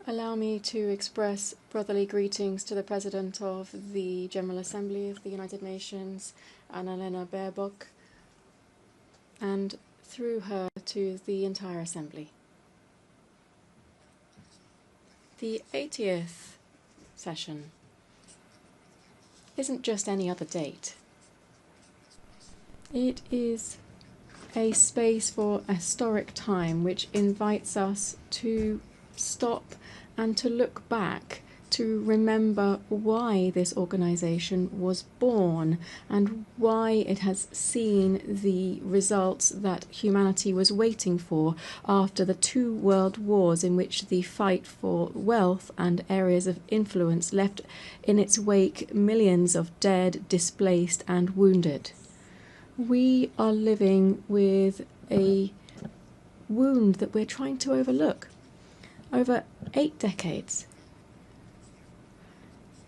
Allow me to express brotherly greetings to the President of the General Assembly of the United Nations, Annalena Baerbock, and through her to the entire Assembly. The 80th session isn't just any other date. It is a space for a historic time which invites us to stop and to look back, to remember why this organisation was born and why it has seen the results that humanity was waiting for after the 2 world wars in which the fight for wealth and areas of influence left in its wake millions of dead, displaced and wounded. We are living with a wound that we're trying to overlook. Over 8 decades.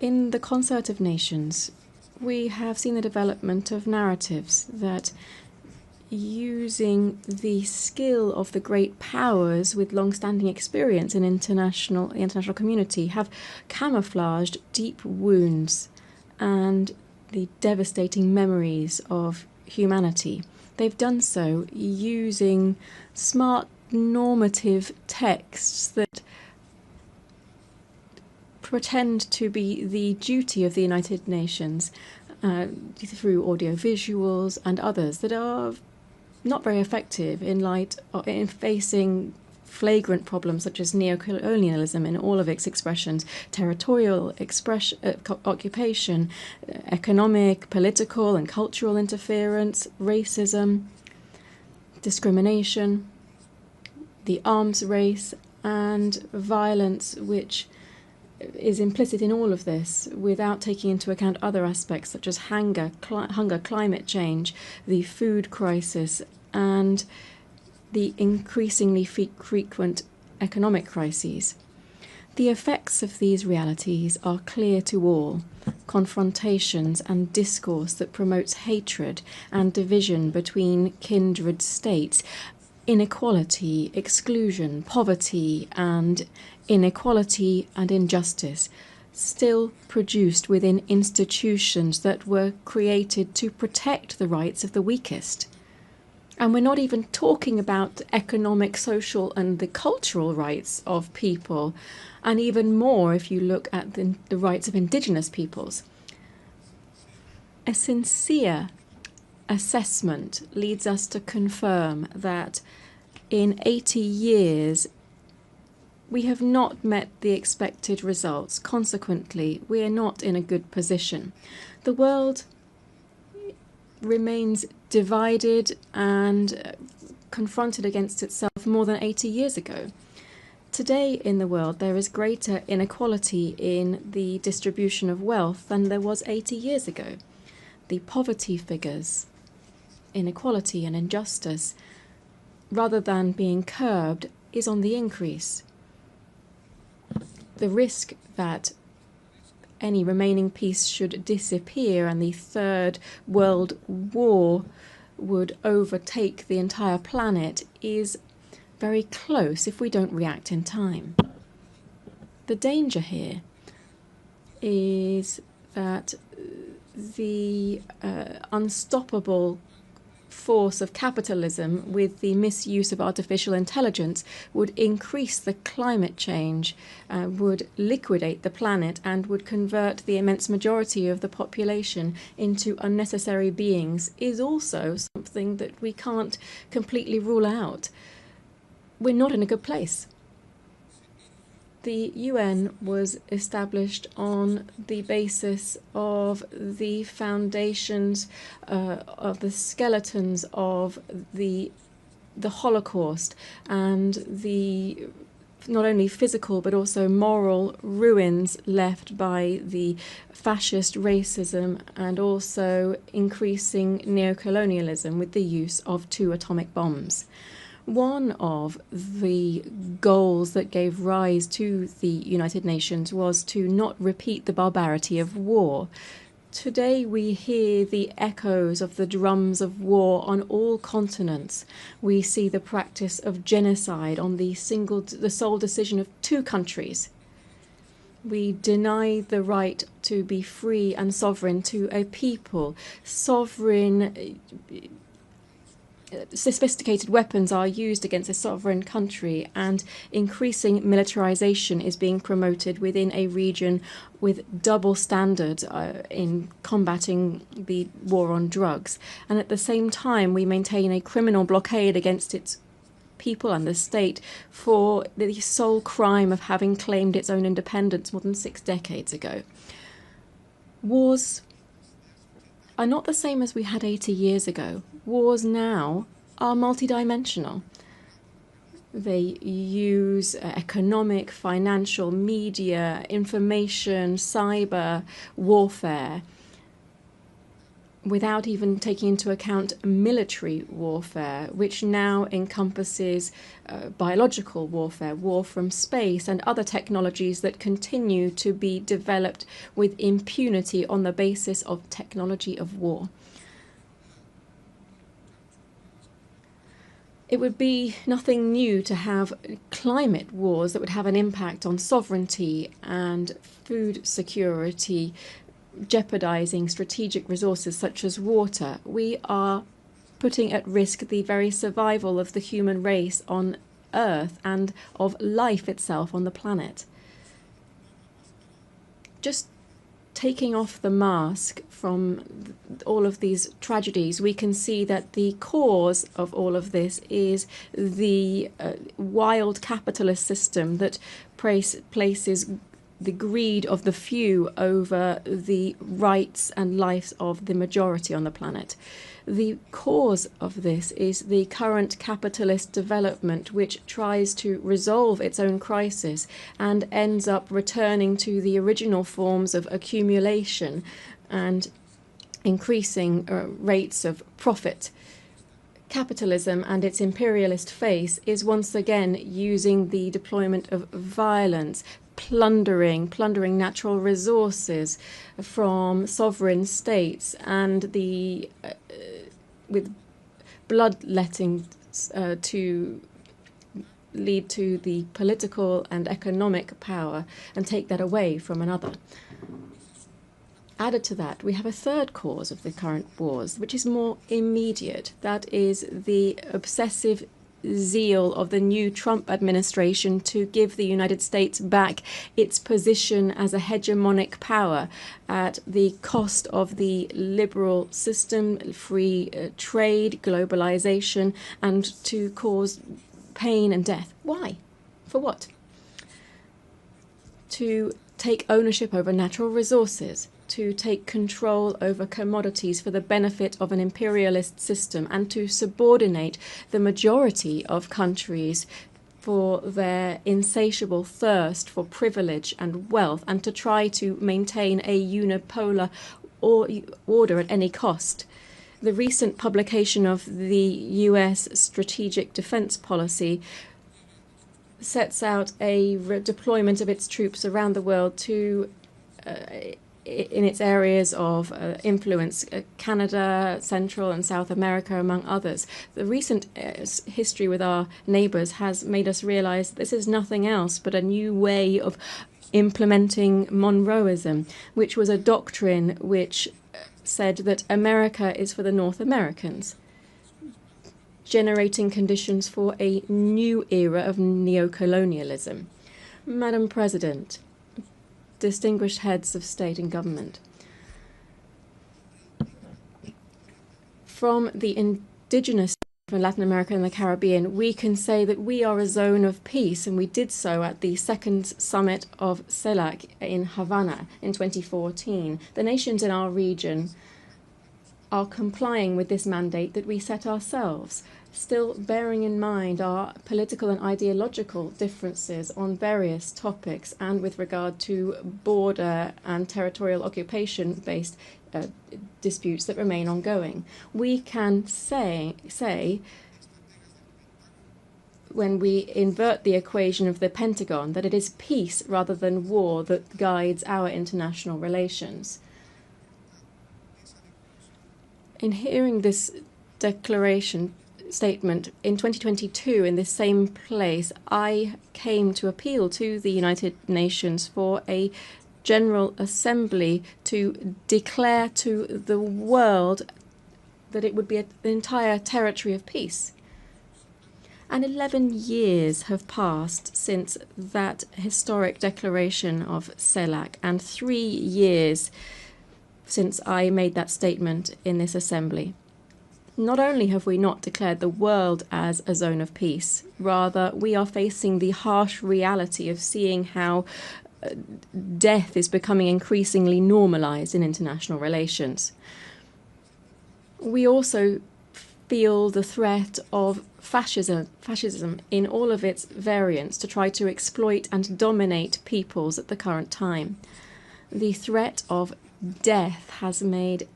In the concert of nations, we have seen the development of narratives that, using the skill of the great powers with long-standing experience in the international community, have camouflaged deep wounds and the devastating memories of humanity. They've done so using smart normative texts that pretend to be the duty of the United Nations through audiovisuals and others that are not very effective in facing flagrant problems such as neocolonialism in all of its expressions, territorial occupation, economic, political and cultural interference, racism, discrimination, the arms race and violence which is implicit in all of this without taking into account other aspects such as hunger, climate change, the food crisis and the increasingly frequent economic crises. The effects of these realities are clear to all. Confrontations and discourse that promotes hatred and division between kindred states, inequality, exclusion, poverty and inequality and injustice, still produced within institutions that were created to protect the rights of the weakest. And we're not even talking about economic, social and the cultural rights of people, and even more if you look at the rights of indigenous peoples. A sincere assessment leads us to confirm that in 80 years we have not met the expected results. Consequently, we are not in a good position. The world remains divided and confronted against itself more than 80 years ago. Today in the world there is greater inequality in the distribution of wealth than there was 80 years ago. The poverty figures, inequality and injustice, rather than being curbed, is on the increase. The risk that any remaining peace should disappear and the Third World War would overtake the entire planet is very close if we don't react in time. The danger here is that the unstoppable force of capitalism with the misuse of artificial intelligence would increase the climate change, would liquidate the planet and would convert the immense majority of the population into unnecessary beings is also something that we can't completely rule out. We're not in a good place. The UN was established on the basis of the foundations of the skeletons of the Holocaust and the not only physical but also moral ruins left by the fascist racism and also increasing neocolonialism with the use of 2 atomic bombs. One of the goals that gave rise to the United Nations was to not repeat the barbarity of war, Today we hear the echoes of the drums of war on all continents. We see the practice of genocide on the sole decision of two countries. We deny the right to be free and sovereign to a people. Sophisticated weapons are used against a sovereign country, and increasing militarization is being promoted within a region with double standards in combating the war on drugs. And at the same time, we maintain a criminal blockade against its people and the state for the sole crime of having claimed its own independence more than 6 decades ago. Wars are not the same as we had 80 years ago. Wars now are multidimensional. They use economic, financial, media, information, cyber warfare, without even taking into account military warfare, which now encompasses biological warfare, war from space, and other technologies that continue to be developed with impunity on the basis of technology of war. It would be nothing new to have climate wars that would have an impact on sovereignty and food security, jeopardizing strategic resources such as water. We are putting at risk the very survival of the human race on Earth and of life itself on the planet. Just taking off the mask from all of these tragedies, we can see that the cause of all of this is the wild capitalist system that places the greed of the few over the rights and lives of the majority on the planet. The cause of this is the current capitalist development, which tries to resolve its own crisis and ends up returning to the original forms of accumulation and increasing rates of profit. Capitalism and its imperialist face is once again using the deployment of violence, plundering natural resources from sovereign states, and with bloodletting to lead to the political and economic power and take that away from another. Added to that, we have a third cause of the current wars, which is more immediate. That is the obsessive zeal of the new Trump administration to give the United States back its position as a hegemonic power at the cost of the liberal system, free trade, globalization, and to cause pain and death. Why? For what? To take ownership over natural resources, to take control over commodities for the benefit of an imperialist system, and to subordinate the majority of countries for their insatiable thirst for privilege and wealth, and to try to maintain a unipolar order at any cost. The recent publication of the US Strategic Defense Policy sets out a deployment of its troops around the world to in its areas of influence, Canada, Central and South America, among others. The recent history with our neighbours has made us realise this is nothing else but a new way of implementing Monroeism, which was a doctrine which said that America is for the North Americans, generating conditions for a new era of neocolonialism. Madam President, distinguished heads of state and government, from the indigenous from Latin America and the Caribbean, we can say that we are a zone of peace, and we did so at the second summit of CELAC in Havana in 2014. The nations in our region are complying with this mandate that we set ourselves, still bearing in mind our political and ideological differences on various topics and with regard to border and territorial occupation-based disputes that remain ongoing. We can say, when we invert the equation of the Pentagon, that it is peace rather than war that guides our international relations. In hearing this statement in 2022 in this same place, I came to appeal to the United Nations for a General Assembly to declare to the world that it would be an entire territory of peace. And 11 years have passed since that historic declaration of CELAC, and 3 years since I made that statement in this assembly. Not only have we not declared the world as a zone of peace, rather we are facing the harsh reality of seeing how death is becoming increasingly normalized in international relations. We also feel the threat of fascism in all of its variants to try to exploit and dominate peoples at the current time. The threat of death has made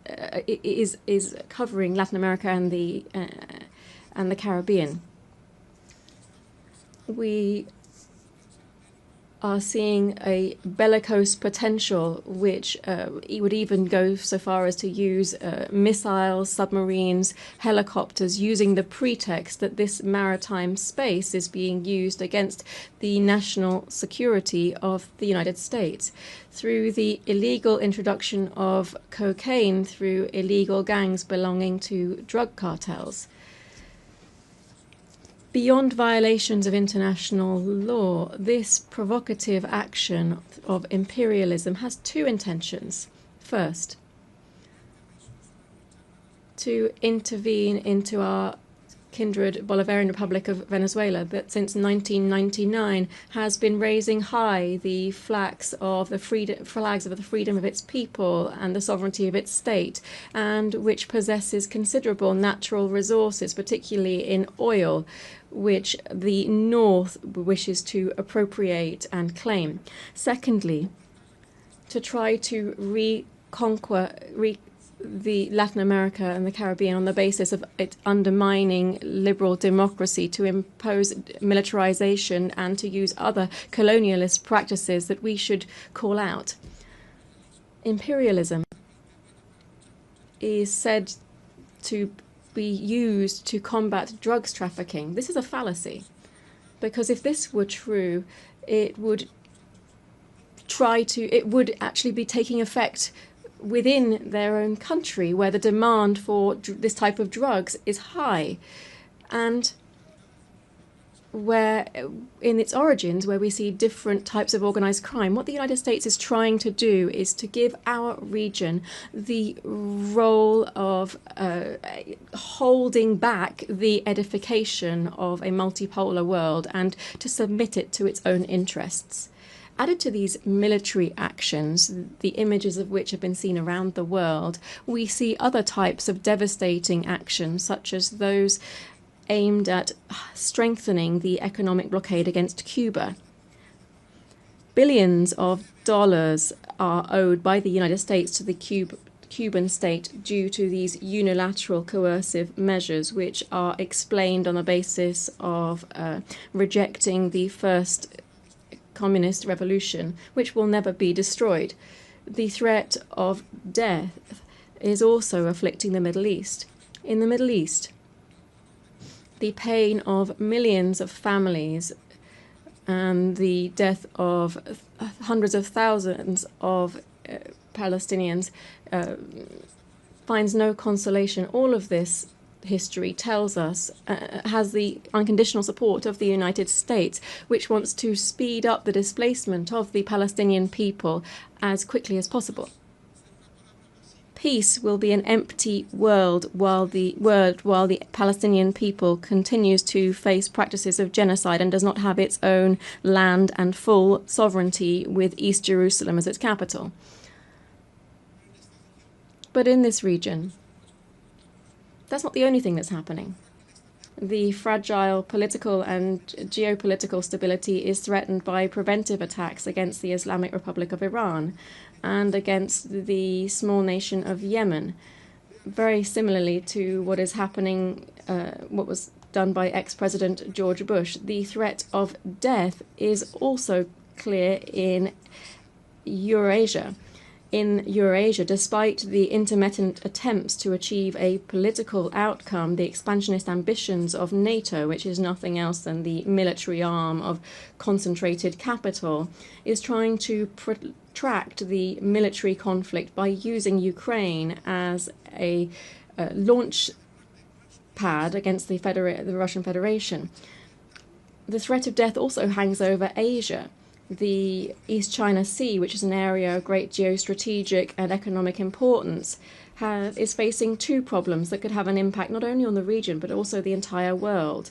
is covering Latin America and the Caribbean. We are seeing a bellicose potential, which would even go so far as to use missiles, submarines, helicopters, using the pretext that this maritime space is being used against the national security of the United States through the illegal introduction of cocaine through illegal gangs belonging to drug cartels. Beyond violations of international law, this provocative action of imperialism has two intentions. First, to intervene into our kindred Bolivarian Republic of Venezuela that since 1999 has been raising high the flags of the freedom of its people and the sovereignty of its state, and which possesses considerable natural resources, particularly in oil, which the North wishes to appropriate and claim. Secondly, to try to reconquer the Latin America and the Caribbean on the basis of it undermining liberal democracy, to impose militarization and to use other colonialist practices that we should call out. Imperialism is said to be used to combat drugs trafficking. This is a fallacy, because if this were true, it would actually be taking effect within their own country, where the demand for this type of drugs is high, and where in its origins, where we see different types of organized crime. What the United States is trying to do is to give our region the role of holding back the edification of a multipolar world and to submit it to its own interests. Added to these military actions, the images of which have been seen around the world, we see other types of devastating actions, such as those aimed at strengthening the economic blockade against Cuba. Billions of dollars are owed by the United States to the Cuban state due to these unilateral coercive measures, which are explained on the basis of rejecting the first communist revolution, which will never be destroyed. The threat of death is also afflicting the Middle East. In the Middle East, the pain of millions of families and the death of hundreds of thousands of Palestinians finds no consolation. All of this history tells us has the unconditional support of the United States, which wants to speed up the displacement of the Palestinian people as quickly as possible. Peace will be an empty world while the Palestinian people continues to face practices of genocide and does not have its own land and full sovereignty with East Jerusalem as its capital. But in this region, that's not the only thing that's happening. The fragile political and geopolitical stability is threatened by preventive attacks against the Islamic Republic of Iran and against the small nation of Yemen, very similarly to what is happening, what was done by ex-President George Bush. The threat of death is also clear in Eurasia. in Eurasia, despite the intermittent attempts to achieve a political outcome, the expansionist ambitions of NATO, which is nothing else than the military arm of concentrated capital, is trying to protract the military conflict by using Ukraine as a launch pad against the Russian Federation. The threat of death also hangs over Asia. The East China Sea, which is an area of great geostrategic and economic importance, is facing two problems that could have an impact not only on the region but also the entire world.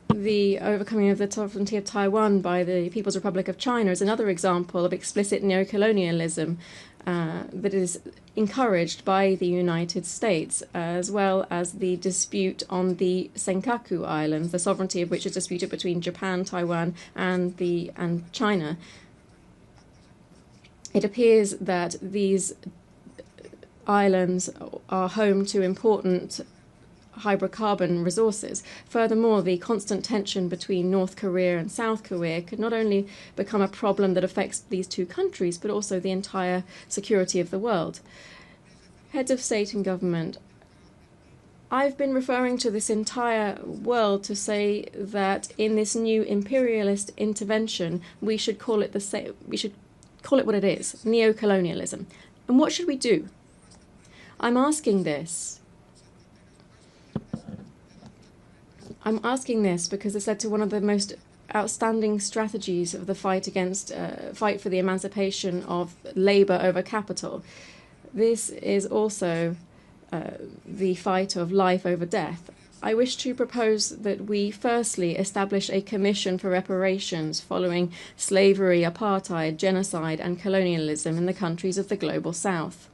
The overcoming of the sovereignty of Taiwan by the People's Republic of China is another example of explicit neocolonialism that is encouraged by the United States, as well as the dispute on the Senkaku Islands, the sovereignty of which is disputed between Japan, Taiwan, and China. It appears that these islands are home to important hydrocarbon resources. Furthermore, the constant tension between North Korea and South Korea could not only become a problem that affects these two countries, but also the entire security of the world. Heads of state and government, I've been referring to this entire world to say that in this new imperialist intervention, we should call it what it is, neocolonialism. And what should we do? I'm asking this because it's led to one of the most outstanding strategies of the fight for the emancipation of labor over capital. This is also the fight of life over death. I wish to propose that we firstly establish a commission for reparations following slavery, apartheid, genocide, and colonialism in the countries of the global south.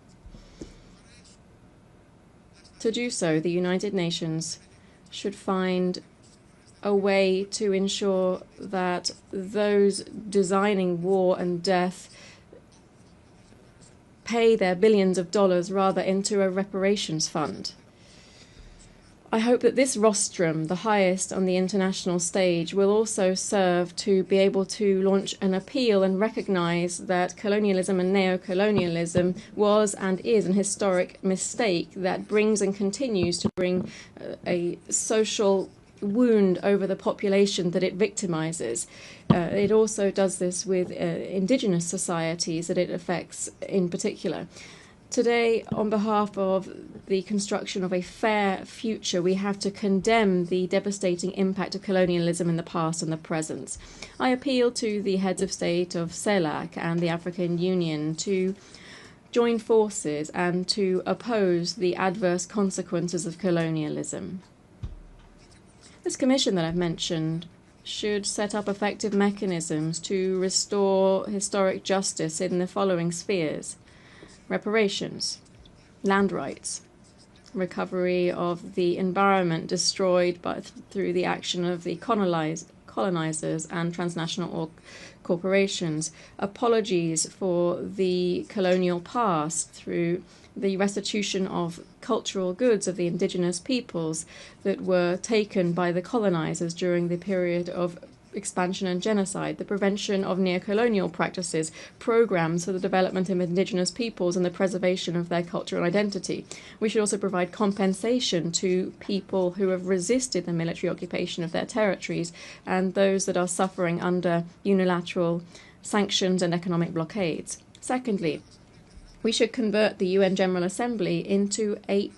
To do so, the United Nations should find a way to ensure that those designing war and death pay their billions of dollars rather into a reparations fund. I hope that this rostrum, the highest on the international stage, will also serve to be able to launch an appeal and recognize that colonialism and neocolonialism was and is an historic mistake that brings and continues to bring a social wound over the population that it victimizes. It also does this with indigenous societies that it affects in particular. Today, on behalf of the construction of a fair future, we have to condemn the devastating impact of colonialism in the past and the present. I appeal to the heads of state of CELAC and the African Union to join forces and to oppose the adverse consequences of colonialism. This commission that I've mentioned should set up effective mechanisms to restore historic justice in the following spheres: reparations, land rights, recovery of the environment destroyed through the action of the colonizers and transnational corporations, apologies for the colonial past through the restitution of cultural goods of the indigenous peoples that were taken by the colonizers during the period of expansion and genocide, the prevention of neocolonial practices, programs for the development of indigenous peoples and the preservation of their cultural identity. We should also provide compensation to people who have resisted the military occupation of their territories and those that are suffering under unilateral sanctions and economic blockades. Secondly, we should convert the UN General Assembly into a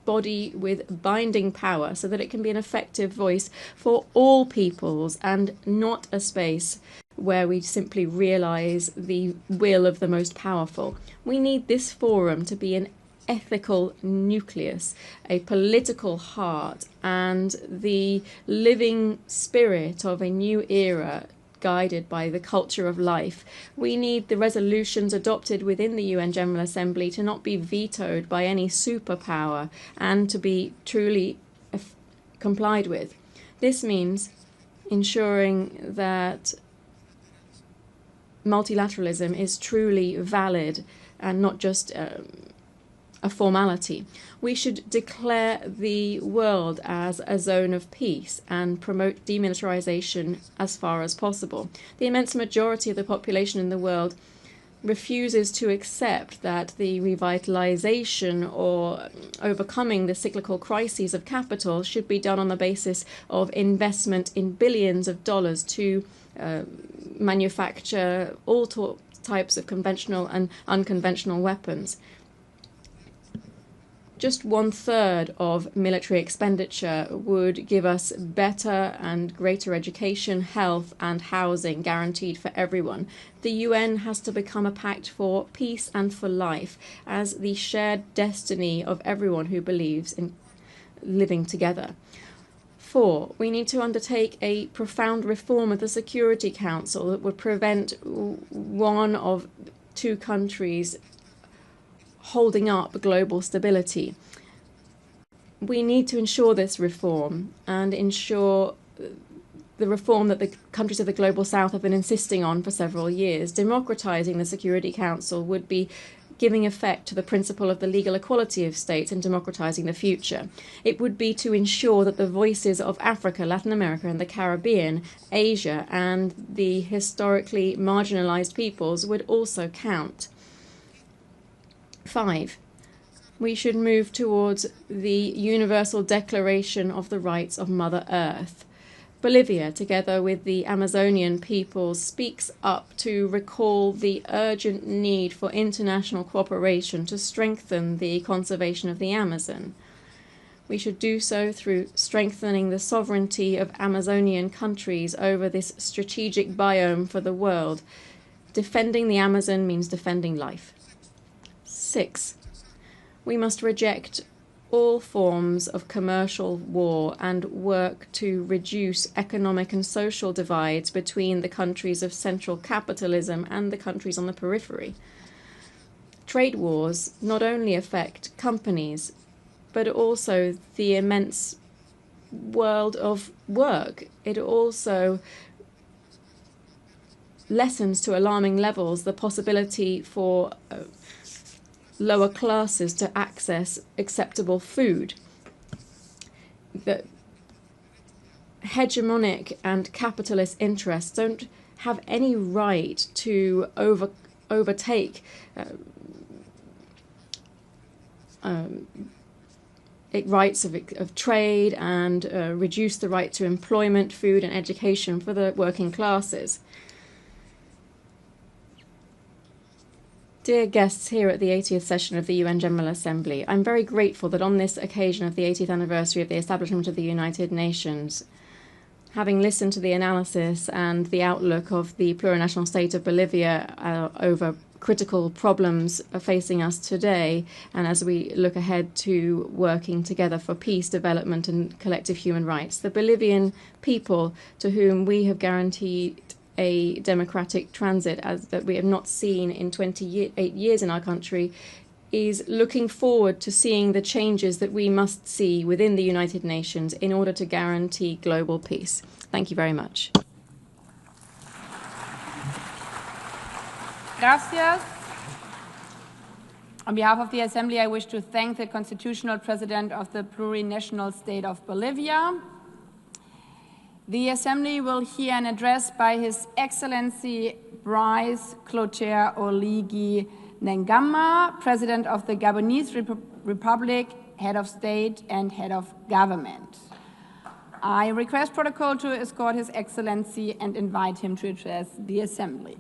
body with binding power so that it can be an effective voice for all peoples and not a space where we simply realize the will of the most powerful. We need this forum to be an ethical nucleus, a political heart, and the living spirit of a new era guided by the culture of life. We need the resolutions adopted within the UN General Assembly to not be vetoed by any superpower and to be truly complied with. This means ensuring that multilateralism is truly valid and not just a formality. We should declare the world as a zone of peace and promote demilitarization as far as possible. The immense majority of the population in the world refuses to accept that the revitalization or overcoming the cyclical crises of capital should be done on the basis of investment in billions of dollars to manufacture all types of conventional and unconventional weapons. Just 1/3 of military expenditure would give us better and greater education, health and housing guaranteed for everyone. The UN has to become a pact for peace and for life as the shared destiny of everyone who believes in living together. 4, we need to undertake a profound reform of the Security Council that would prevent one of 2 countries holding up global stability. We need to ensure this reform and ensure the reform that the countries of the Global South have been insisting on for several years. Democratizing the Security Council would be giving effect to the principle of the legal equality of states and democratizing the future. It would be to ensure that the voices of Africa, Latin America and the Caribbean, Asia and the historically marginalized peoples would also count. 5, we should move towards the Universal Declaration of the Rights of Mother Earth. Bolivia, together with the Amazonian peoples, speaks up to recall the urgent need for international cooperation to strengthen the conservation of the Amazon. We should do so through strengthening the sovereignty of Amazonian countries over this strategic biome for the world. Defending the Amazon means defending life. 6, we must reject all forms of commercial war and work to reduce economic and social divides between the countries of central capitalism and the countries on the periphery. Trade wars not only affect companies, but also the immense world of work. It also lessens to alarming levels the possibility for lower classes to access acceptable food. The hegemonic and capitalist interests don't have any right to overtake rights of trade and reduce the right to employment, food and education for the working classes. Dear guests here at the 80th session of the UN General Assembly, I'm very grateful that on this occasion of the 80th anniversary of the establishment of the United Nations, having listened to the analysis and the outlook of the plurinational state of Bolivia over critical problems facing us today, and as we look ahead to working together for peace, development and collective human rights, the Bolivian people, to whom we have guaranteed a democratic transit that we have not seen in 28 years in our country, is looking forward to seeing the changes that we must see within the United Nations in order to guarantee global peace. Thank you very much. Gracias. On behalf of the Assembly, I wish to thank the Constitutional President of the Plurinational State of Bolivia. The Assembly will hear an address by His Excellency Brice Clotaire Oligui Nguema, President of the Gabonese Republic, Head of State and Head of Government. I request protocol to escort His Excellency and invite him to address the Assembly.